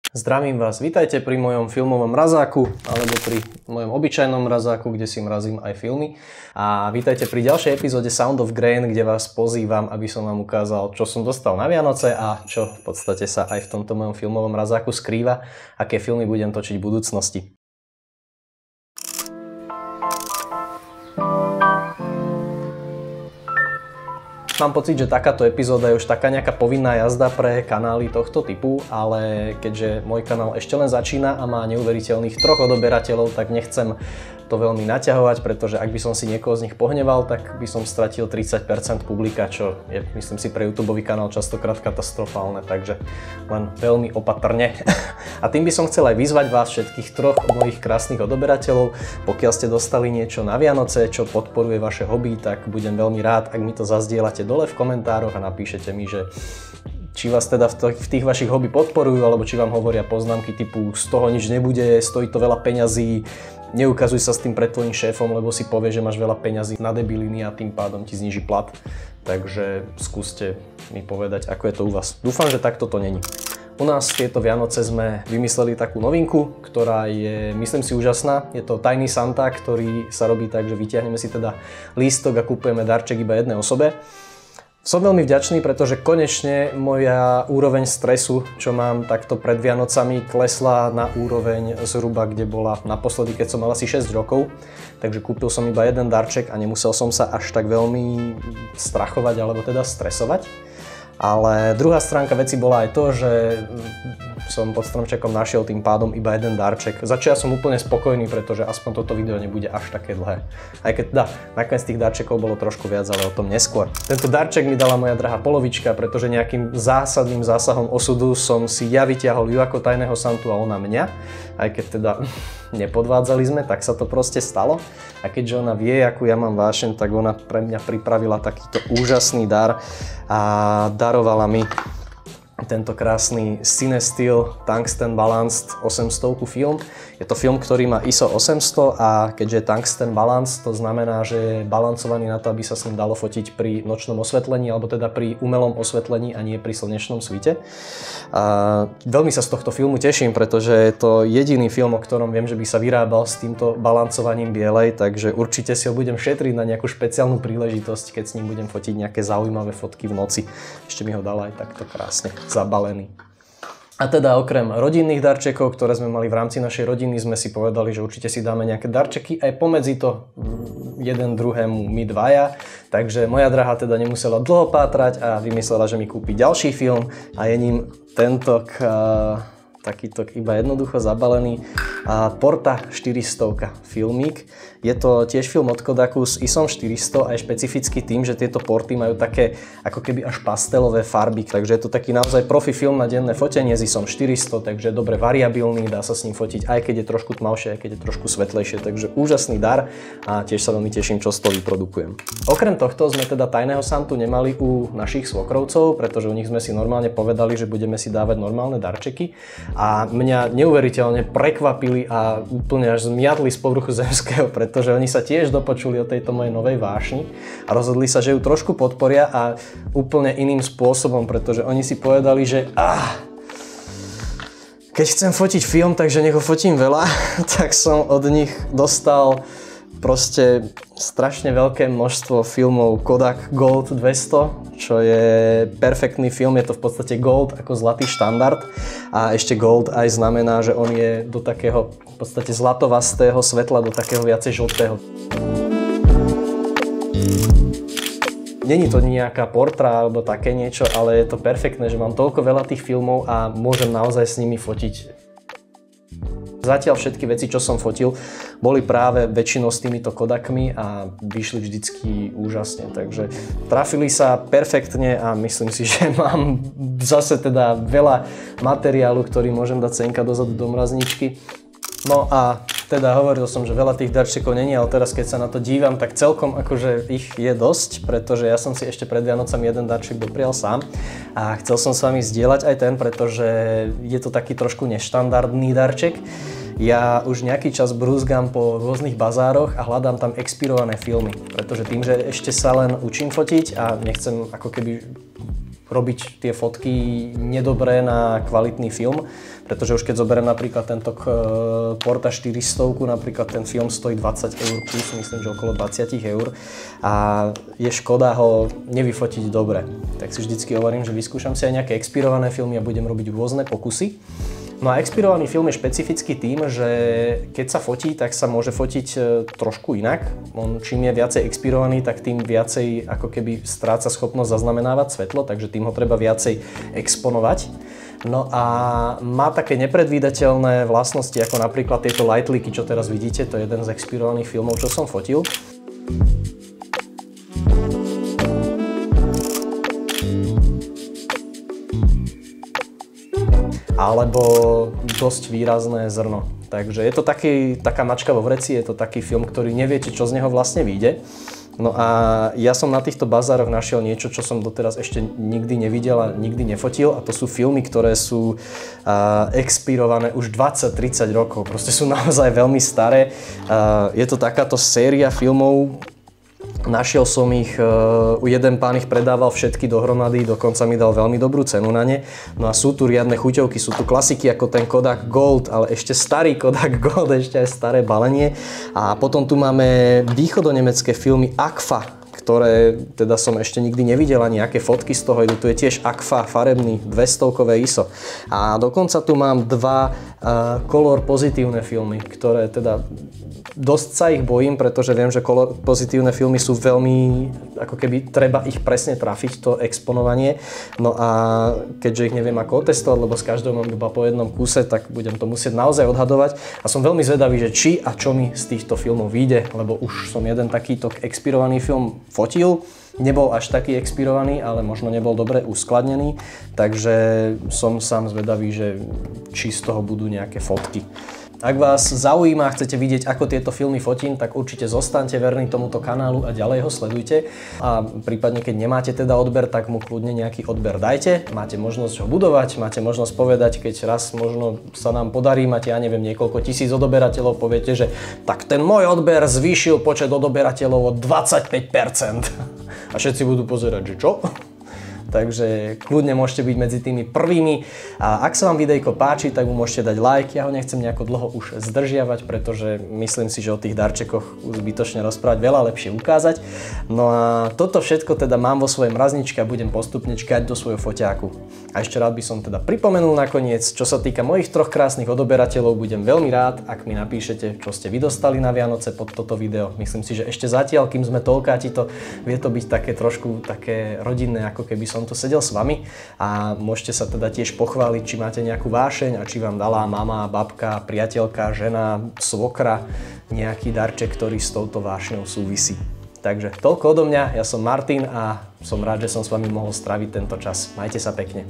Zdravím vás, vítajte pri mojom filmovom mrazáku, alebo pri mojom obyčajnom mrazáku, kde si mrazím aj filmy. A vítajte pri ďalšej epizóde Sound of Grain, kde vás pozývam, aby som vám ukázal, čo som dostal na Vianoce a čo v podstate sa aj v tomto mojom filmovom mrazáku skrýva, aké filmy budem točiť v budúcnosti. Mám pocit, že takáto epizóda je už taká nejaká povinná jazda pre kanály tohto typu, ale keďže môj kanál ešte len začína a má neuveriteľných 3 odoberateľov, tak nechcem to veľmi naťahovať, pretože ak by som si niekoho z nich pohneval, tak by som stratil 30% publika, čo je, myslím si, pre YouTubeový kanál častokrát katastrofálne, takže len veľmi opatrne. A tým by som chcel aj vyzvať vás všetkých 3 mojich krásnych odoberateľov, pokiaľ ste dostali niečo na Vianoce, čo podporuje vaše hobby, tak budem veľmi rád, ak mi to zazdielate dole v komentároch a napíšete mi, že či vás teda v tých vašich hobby podporujú, alebo či vám hovoria poznámky typu z toho nič nebude, stojí to veľa peňazí, neukazuj sa s tým pred tvojím šéfom, lebo si povie, že máš veľa peňazí na debiliny a tým pádom ti zníži plat. Takže skúste mi povedať, ako je to u vás. Dúfam, že takto to není. U nás tieto Vianoce sme vymysleli takú novinku, ktorá je, myslím si, úžasná. Je to Tajný Santa, ktorý sa robí tak, že vyťahneme si teda lístok a kupujeme darček iba jednej osobe. Som veľmi vďačný, pretože konečne moja úroveň stresu, čo mám takto pred Vianocami, klesla na úroveň zhruba, kde bola naposledy, keď som mal asi 6 rokov. Takže kúpil som iba jeden darček a nemusel som sa až tak veľmi strachovať alebo teda stresovať. Ale druhá stránka veci bola aj to, že som pod stromčekom našiel tým pádom iba jeden darček. Začal som úplne spokojný, pretože aspoň toto video nebude až také dlhé. Aj keď nakoniec tých darčekov bolo trošku viac, ale o tom neskôr. Tento darček mi dala moja drahá polovička, pretože nejakým zásadným zásahom osudu som si ja vyťahol ju ako tajného Santu a ona mňa. Aj keď teda nepodvádzali sme, tak sa to proste stalo. A keďže ona vie, akú ja mám vášeň, tak ona pre mňa pripravila takýto úžasný dar a darovala mi tento krásny Cinestill Tungsten Balanced 800 film. Je to film, ktorý má ISO 800 a keďže je Tungsten Balanced, to znamená, že je balancovaný na to, aby sa s ním dalo fotiť pri nočnom osvetlení alebo teda pri umelom osvetlení a nie pri slnečnom svite. A veľmi sa z tohto filmu teším, pretože je to jediný film, o ktorom viem, že by sa vyrábal s týmto balancovaním bielej, takže určite si ho budem šetriť na nejakú špeciálnu príležitosť, keď s ním budem fotiť nejaké zaujímavé fotky v noci. Ešte mi ho dala aj takto krásne zabalený. A teda okrem rodinných darčekov, ktoré sme mali v rámci našej rodiny, sme si povedali, že určite si dáme nejaké darčeky aj pomedzi to jeden druhému my dvaja. Takže moja drahá teda nemusela dlho pátrať a vymyslela, že mi kúpi ďalší film a je ním tento takýto iba jednoducho zabalený Porta 400 filmík. Je to tiež film od Kodaku s ISO 400 a je špecificky tým, že tieto porty majú také ako keby až pastelové farby, takže je to taký naozaj profi film na denné fotenie s ISO 400, takže dobre variabilný, dá sa s ním fotiť aj keď je trošku tmavšie, aj keď je trošku svetlejšie, takže úžasný dar a tiež sa veľmi teším, čo z toho vyprodukujem. Okrem tohto sme teda Tajného Santu nemali u našich svokrovcov, pretože u nich sme si normálne povedali, že budeme si dávať normálne darčeky a mňa neuveriteľne prekvapili a úplne až zmiatli z povrchu zemského, pretože oni sa tiež dopočuli o tejto mojej novej vášni a rozhodli sa, že ju trošku podporia a úplne iným spôsobom, pretože oni si povedali, že keď chcem fotiť film, takže nech ho fotím veľa, tak som od nich dostal proste strašne veľké množstvo filmov Kodak Gold 200, čo je perfektný film, je to v podstate Gold ako zlatý štandard a ešte Gold aj znamená, že on je do takého v podstate zlatovastého svetla, do takého viacej žltého. Není to nejaká portra alebo také niečo, ale je to perfektné, že mám toľko veľa tých filmov a môžem naozaj s nimi fotiť. Zatiaľ všetky veci, čo som fotil, boli práve väčšinou s týmito Kodakmi a vyšli vždycky úžasne. Takže trafili sa perfektne a myslím si, že mám zase teda veľa materiálu, ktorý môžem dať senka dozadu do mrazničky. No a teda hovoril som, že veľa tých darčekov není, ale teraz keď sa na to dívam, tak celkom akože ich je dosť, pretože ja som si ešte pred Vianocami jeden darček doprial sám a chcel som s vami zdieľať aj ten, pretože je to taký trošku neštandardný darček. Ja už nejaký čas brúzgam po rôznych bazároch a hľadám tam expirované filmy, pretože tým, že ešte sa len učím fotiť a nechcem ako keby robiť tie fotky nedobré na kvalitný film, pretože už keď zoberiem napríklad tento Porta 400, napríklad ten film stojí 20 eur plus, myslím, že okolo 20 eur a je škoda ho nevyfotiť dobre. Tak si vždycky hovorím, že vyskúšam si aj nejaké expirované filmy a budem robiť rôzne pokusy. No a expirovaný film je špecifický tým, že keď sa fotí, tak sa môže fotiť trošku inak. Čím je viacej expirovaný, tak tým viacej ako keby stráca schopnosť zaznamenávať svetlo, takže tým ho treba viacej exponovať. No a má také nepredvídateľné vlastnosti, ako napríklad tieto lightleaky, čo teraz vidíte, to je jeden z expirovaných filmov, čo som fotil. Alebo dosť výrazné zrno. Takže je to taká mačka vo vreci, je to taký film, ktorý neviete, čo z neho vlastne vyjde. No a ja som na týchto bazároch našiel niečo, čo som doteraz ešte nikdy nevidel a nikdy nefotil, a to sú filmy, ktoré sú expirované už 20-30 rokov. Proste sú naozaj veľmi staré. Je to takáto séria filmov. Našiel som ich, jeden pán ich predával všetky dohromady, dokonca mi dal veľmi dobrú cenu na ne. No a sú tu riadne chuťovky, sú tu klasiky ako ten Kodak Gold, ale ešte starý Kodak Gold, ešte aj staré balenie. A potom tu máme východonemecké filmy Agfa, ktoré teda som ešte nikdy nevidel, ani aké fotky z toho idú. Tu je tiež Agfa farebný 200-kové ISO. A dokonca tu mám dva color pozitívne filmy, ktoré teda dosť sa ich bojím, pretože viem, že color pozitívne filmy sú veľmi, ako keby treba ich presne trafiť, to exponovanie. No a keďže ich neviem ako otestovať, lebo z každého mám iba po jednom kuse, tak budem to musieť naozaj odhadovať. A som veľmi zvedavý, že či a čo mi z týchto filmov vyjde, lebo už som jeden takýto expirovaný film fotil. Nebol až taký expirovaný, ale možno nebol dobre uskladnený, takže som sám zvedavý, že či z toho budú nejaké fotky. Ak vás zaujíma a chcete vidieť, ako tieto filmy fotím, tak určite zostaňte verní tomuto kanálu a ďalej ho sledujte. A prípadne, keď nemáte teda odber, tak mu kľudne nejaký odber dajte. Máte možnosť ho budovať, máte možnosť povedať, keď raz možno sa nám podarí, máte, ja neviem, niekoľko tisíc odoberateľov, poviete, že tak ten môj odber zvýšil počet odoberateľov o 25%. A všetci budú pozerať, že čo? Takže kľudne môžete byť medzi tými prvými. A ak sa vám videjko páči, tak mu môžete dať like. Ja ho nechcem nejako dlho už zdržiavať, pretože myslím si, že o tých darčekoch zbytočne rozprávať, veľa lepšie ukázať. No a toto všetko teda mám vo svojej mrazničke a budem postupne čkať do svojho foťáku. A ešte rád by som teda pripomenul nakoniec, čo sa týka mojich troch krásnych odoberateľov, budem veľmi rád, ak mi napíšete, čo ste vy dostali na Vianoce pod toto video. Myslím si, že ešte zatiaľ, kým sme toľkáti, to vie to byť také trošku také rodinné, ako keby som tu sedel s vami, a môžete sa teda tiež pochváliť, či máte nejakú vášeň a či vám dala mama, babka, priateľka, žena, svokra nejaký darček, ktorý s touto vášňou súvisí. Takže toľko odo mňa, ja som Martin a som rád, že som s vami mohol stráviť tento čas. Majte sa pekne.